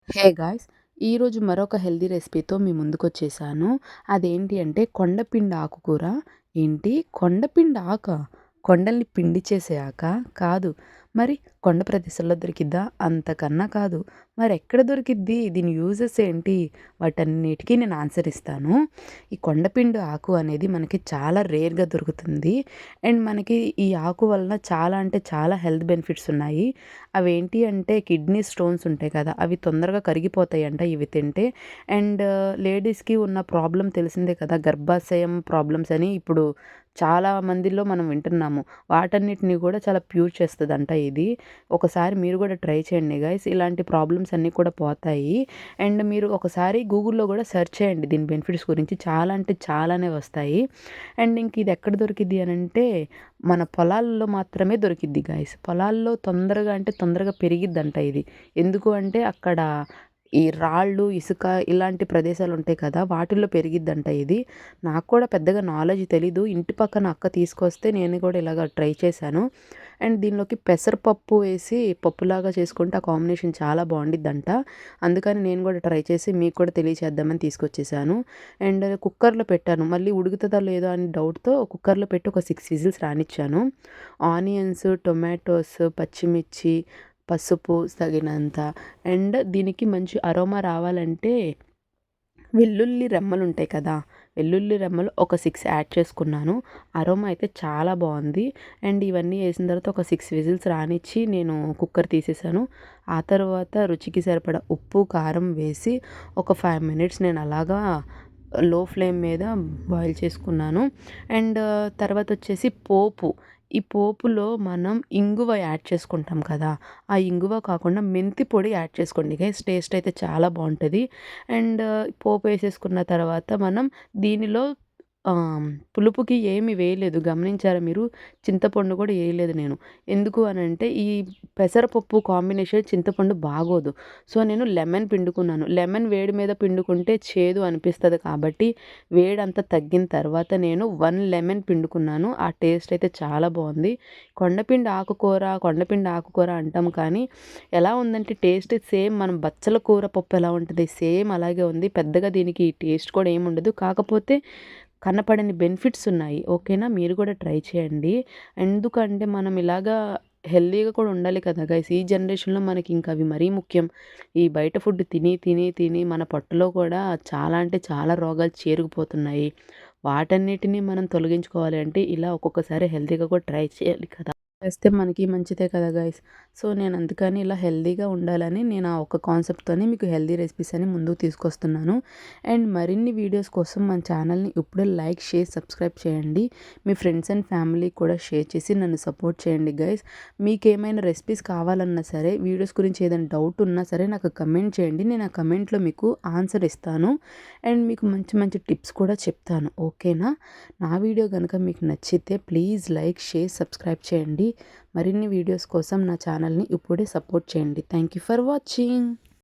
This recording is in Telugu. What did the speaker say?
Hey guys! ఈరోజు మరొక హెల్తీ రెసిపీతో మీ ముందుకొచ్చేసాను. అదేంటి అంటే కొండపిండి ఆకుకూర. ఏంటి కొండపిండి ఆకా? కొండల్ని పిండి చేసే ఆకా? కాదు. మరి కొండ ప్రదేశాల్లో దొరికిద్దా? అంతకన్నా కాదు. మరెక్కడ దొరికిద్ది? దీని యూజెస్ ఏంటి? వాటన్నిటికి నేను ఆన్సర్ ఇస్తాను. ఈ కొండపిండి ఆకు అనేది మనకి చాలా రేర్‌గా దొరుకుతుంది. అండ్ మనకి ఈ ఆకు వలన చాలా అంటే చాలా హెల్త్ బెనిఫిట్స్ ఉన్నాయి. అవేంటి అంటే కిడ్నీ స్టోన్స్ ఉంటాయి కదా! అవి తొందరగా కరిగిపోతాయంట ఇవి తింటే. అండ్ లేడీస్‌కి ఉన్న ప్రాబ్లమ్ తెలిసిందే కదా! గర్భాశయం ప్రాబ్లమ్స్ అని ఇప్పుడు చాలా మందిలో మనం వింటున్నాము. వాటన్నిటిని కూడా చాలా ప్యూర్ చేస్తదంట ఇది. ఒకసారి మీరు కూడా ట్రై చేయండి గైస్. ఇలాంటి ప్రాబ్లమ్స్ అన్నీ కూడా పోతాయి. అండ్ మీరు ఒకసారి గూగుల్‌లో కూడా సెర్చ్ చేయండి దీని బెనిఫిట్స్ గురించి. చాలా అంటే చాలానే వస్తాయి. అండ్ ఇంక ఇది ఎక్కడ దొరికిద్ది అనంటే మన పొలాల్లో మాత్రమే దొరికిద్ది గైస్. పొలాల్లో తొందరగా అంటే తొందరగా పెరిగిద్దంట ఇది. ఎందుకు అంటే అక్కడ ఈ రాళ్ళు, ఇసుక ఇలాంటి ప్రదేశాలుంటాయి కదా! వాటిల్లో పెరిగిద్దంట ఇది. నాకు కూడా పెద్దగా నాలెడ్జ్ తెలీదు. ఇంటి పక్కన అక్క తీసుకొస్తే నేను కూడా ఇలాగ ట్రై చేశాను. అండ్ దీనిలోకి పెసరపప్పు వేసి పప్పులాగా చేసుకుంటే ఆ కాంబినేషన్ చాలా బావుండిద్దంట. అందుకని నేను కూడా ట్రై చేసి మీకు కూడా తెలియచేద్దామని తీసుకొచ్చేసాను. అండ్ కుక్కర్‌లో పెట్టాను. మళ్ళీ ఉడుకుతదా లేదా అని డౌట్‌తో కుక్కర్‌లో పెట్టి ఒక 6 విజిల్స్ రానిచ్చాను. ఆనియన్స్, టొమాటోస్, పచ్చిమిర్చి, పసుపు తగినంత. అండ్ దీనికి మంచి అరోమా రావాలంటే వెల్లుల్లి రెమ్మలుంటాయి కదా! వెల్లుల్లి రెమ్మలు ఒక 6 యాడ్ చేసుకున్నాను. అరోమా అయితే చాలా బావుంది. అండ్ ఇవన్నీ ఏసిన తర్వాత ఒక 6 విజిల్స్ రానిచ్చి నేను కుక్కర్ తీసేసాను. ఆ తర్వాత రుచికి సరిపడా ఉప్పు, కారం వేసి ఒక 5 మినిట్స్ నేను అలాగా లో ఫ్లేమ్ మీద బాయిల్ చేసుకున్నాను. అండ్ తర్వాతొచ్చేసి పోపు. ఈ పోపులో మనం ఇంగువ యాడ్ చేసుకుంటాం కదా! ఆ ఇంగువ కాకుండా మెంతి పొడి యాడ్ చేసుకోండి గైస్. టేస్ట్ అయితే చాలా బావుంటది. అండ్ పోపేసేసుకున్న తర్వాత మనం దీనిలో పులుపుకి ఏమి వేయలేదు. గమనించారా మీరు? చింతపండు కూడా ఏయలేదు నేను. ఎందుకు అనంటే ఈ పెసరపప్పు కాంబినేషన్ చింతపండు బాగోదు. సో, నేను లెమన్ పిండుకున్నాను. లెమన్ వేడి మీద పిండుకుంటే చేదు అనిపిస్తది కాబట్టి వేడంతా తగ్గిన తర్వాత నేను 1 లెమన్ పిండుకున్నాను. ఆ టేస్ట్ అయితే చాలా బావుంది. కొండపిండి ఆకుకూర అంటాం కానీ ఎలా ఉందంటే టేస్ట్ సేమ్ మనం బచ్చల కూర పప్పు ఎలా ఉంటది సేమ్ అలాగే ఉంది. పెద్దగా దీనికి టేస్ట్ కూడా ఏముండదు. కాకపోతే కనపడని బెనిఫిట్స్ ఉన్నాయి. ఓకేనా? మీరు కూడా ట్రై చేయండి. ఎందుకంటే మనం ఇలాగా హెల్తీగా కూడా ఉండాలి కదా గైస్! ఈ జనరేషన్‌లో మనకి ఇంకా అవి మరీ ముఖ్యం. ఈ బయట ఫుడ్ తిని మన పొట్టలో కూడా చాలా అంటే చాలా రోగాలు చేరుకుపోతున్నాయి. వాటన్నిటిని మనం తొలగించుకోవాలి అంటే ఇలా ఒక్కొక్కసారి హెల్తీగా కూడా ట్రై చేయాలి కదా! చేస్తే మనకి మంచిదే కదా గైస్. సో, నేను అందుకని ఇలా హెల్తీగా ఉండాలని నేను ఆ ఒక కాన్సెప్ట్‌తోనే మీకు హెల్తీ రెసిపీస్ అని ముందుకు తీసుకొస్తున్నాను. అండ్ మరిన్ని వీడియోస్ కోసం మన ఛానల్‌ని ఇప్పుడే లైక్, షేర్, సబ్స్క్రైబ్ చేయండి. మీ ఫ్రెండ్స్ అండ్ ఫ్యామిలీకి కూడా షేర్ చేసి నన్ను సపోర్ట్ చేయండి గైస్. మీకేమైనా రెసిపీస్ కావాలన్నా సరే, వీడియోస్ గురించి ఏదైనా డౌట్ ఉన్నా సరే నాకు కమెంట్ చేయండి. నేను ఆ కమెంట్‌లో మీకు ఆన్సర్ ఇస్తాను. అండ్ మీకు మంచి మంచి టిప్స్ కూడా చెప్తాను. ఓకేనా? నా వీడియో గనుక మీకు నచ్చితే ప్లీజ్ లైక్, షేర్, సబ్స్క్రైబ్ చేయండి. మరిన్ని వీడియోస్ కోసం నా ఛానల్‌ని ఇప్పుడే సపోర్ట్ చేయండి. Thank you for watching.